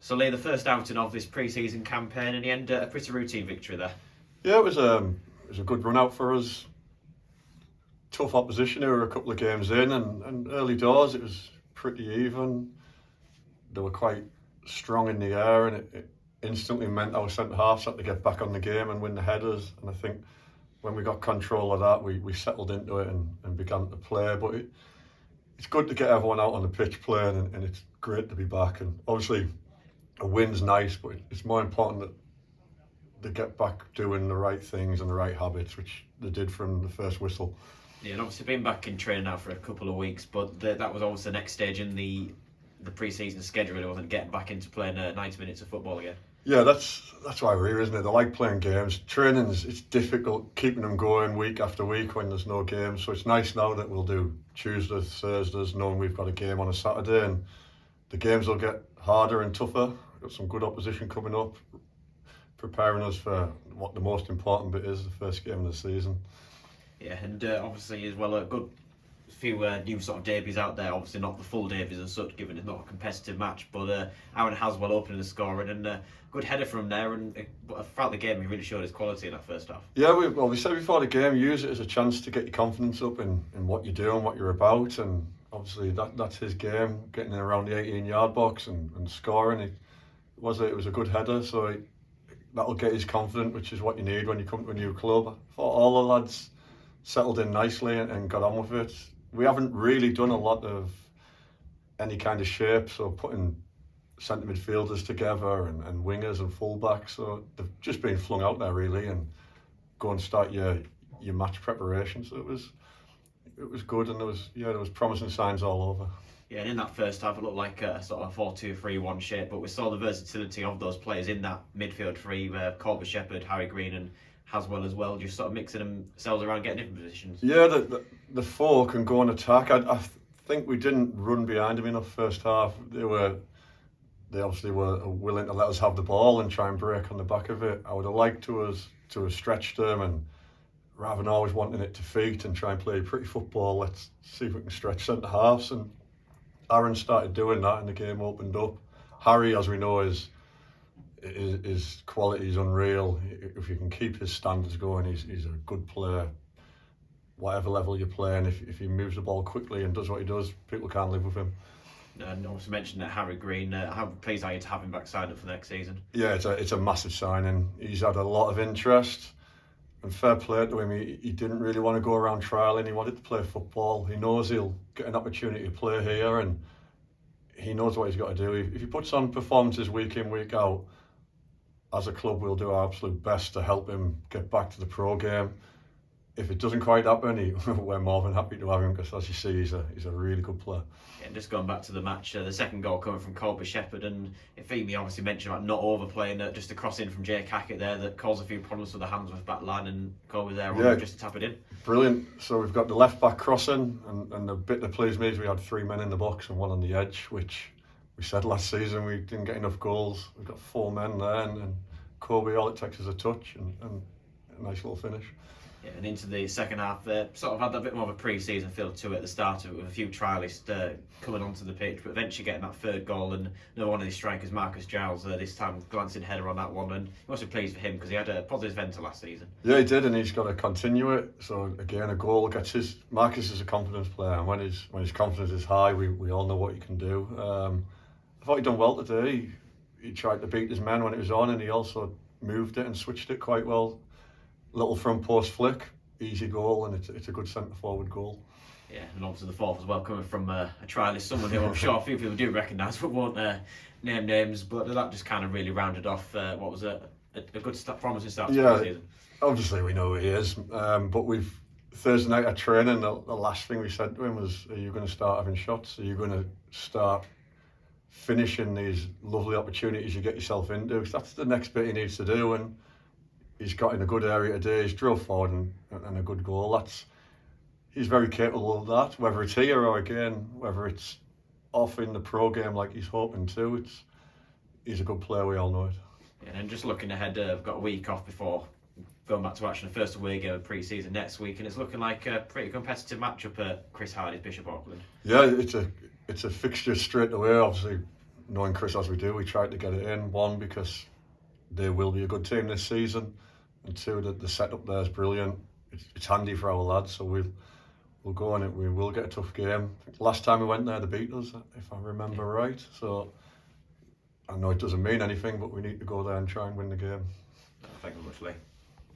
So, Lee, the first outing of this pre-season campaign, and he ended a pretty routine victory there. Yeah, it was a good run out for us. Tough opposition. We were a couple of games in, and early doors it was pretty even. They were quite strong in the air, and it instantly meant our centre halves had to get back on the game and win the headers. And I think when we got control of that, we settled into it and began to play. But it's good to get everyone out on the pitch playing, and it's great to be back. And obviously, a win's nice, but it's more important that they get back doing the right things and the right habits, which they did from the first whistle. Yeah, and obviously been back in training now for a couple of weeks, but that was obviously the next stage in the pre-season schedule. It wasn't getting back into playing 90 minutes of football again. Yeah, that's why we're here, isn't it? They like playing games. Training's it's difficult keeping them going week after week when there's no games. So it's nice now that we'll do Tuesdays, Thursdays, knowing we've got a game on a Saturday, and the games will get harder and tougher. We've got some good opposition coming up, preparing us for what the most important bit is, the first game of the season. Yeah, and obviously as well a good few new sort of debuts out there. Obviously not the full debuts as such, given it's not a competitive match, but Aaron Handsworth opening the scoring, and good header from there, and throughout the game he really showed his quality in that first half. Yeah, we said before the game, use it as a chance to get your confidence up in what you're doing, what you're about, and obviously that's his game, getting in around the 18-yard box and scoring. It was a good header, so that'll get his confidence, which is what you need when you come to a new club. I thought all the lads settled in nicely and got on with it. We haven't really done a lot of any kind of shape, so putting centre midfielders together and wingers and fullbacks, so they've just been flung out there really and go and start your match preparation. So it was good, and there was promising signs all over. Yeah, and in that first half it looked like a sort of 4-2-3-1 shape, but we saw the versatility of those players in that midfield three, Colby Shepherd, Harry Green and Haswell as well, just sort of mixing themselves around, getting different positions. Yeah, the four can go on attack. I think we didn't run behind them enough first half. They obviously were willing to let us have the ball and try and break on the back of it. I would have liked to have stretched them, and rather than always wanting it to feet and try and play pretty football, let's see if we can stretch centre halves. And Aaron started doing that, and the game opened up. Harry, as we know, his quality is unreal. If you can keep his standards going, he's a good player. Whatever level you're playing, if he moves the ball quickly and does what he does, people can't live with him. And also mentioned that Harry Green, how pleased are you to have him back signed up for next season? Yeah, it's a massive signing. He's had a lot of interest, and fair play to him. He didn't really want to go around trialling. He wanted to play football. He knows he'll get an opportunity to play here, and he knows what he's got to do. If he puts on performances week in, week out, as a club, we'll do our absolute best to help him get back to the pro game. If it doesn't quite happen, we're more than happy to have him, because as you see, he's a really good player. Yeah, and just going back to the match, the second goal coming from Colby Shepherd, and Ifeemi obviously mentioned about not overplaying, just a cross in from Jake Hackett there that caused a few problems for the Handsworth back line, and Colby there just to tap it in. Brilliant. So we've got the left back crossing, and the bit that pleased me is we had 3 men in the box and 1 on the edge, which we said last season we didn't get enough goals. We've got 4 men there, and Colby, all it takes is a touch and a nice little finish. Yeah, and into the second half, sort of had that bit more of a pre-season feel to it at the start of it, with a few trialists coming onto the pitch, but eventually getting that third goal, and another one of these strikers, Marcus Giles, this time glancing header on that one, and he must be pleased for him because he had a positive end to last season. Yeah, he did, and he's got to continue it. So again, a goal gets Marcus is a confidence player, and when his confidence is high, we all know what he can do. I thought he'd done well today. He tried to beat his men when it was on, and he also moved it and switched it quite well. Little front post flick, easy goal, and it's a good centre forward goal. Yeah, and obviously the fourth as well, coming from a trialist, someone who I'm sure a few people do recognise but won't name names, but that just kind of really rounded off what was a good promising start to the season. Obviously we know who he is, but Thursday night at training, the last thing we said to him was, are you going to start having shots? Are you going to start finishing these lovely opportunities you get yourself into? That's the next bit he needs to do, and he's got in a good area today. He's drove forward and a good goal. He's very capable of that, whether it's here or again, whether it's off in the pro game like he's hoping to. He's a good player, we all know it. Yeah, and just looking ahead, I've got a week off before going back to action, the first away game of pre-season next week, and it's looking like a pretty competitive matchup at Chris Hardy's Bishop Auckland. Yeah, it's a fixture straight away. Obviously, knowing Chris as we do, we tried to get it in. One, because they will be a good team this season, and two, that the setup there is brilliant. It's handy for our lads, so we'll go on it. We will get a tough game. Last time we went there, they beat us, if I remember right. So I know it doesn't mean anything, but we need to go there and try and win the game. Thank you very much, Lee.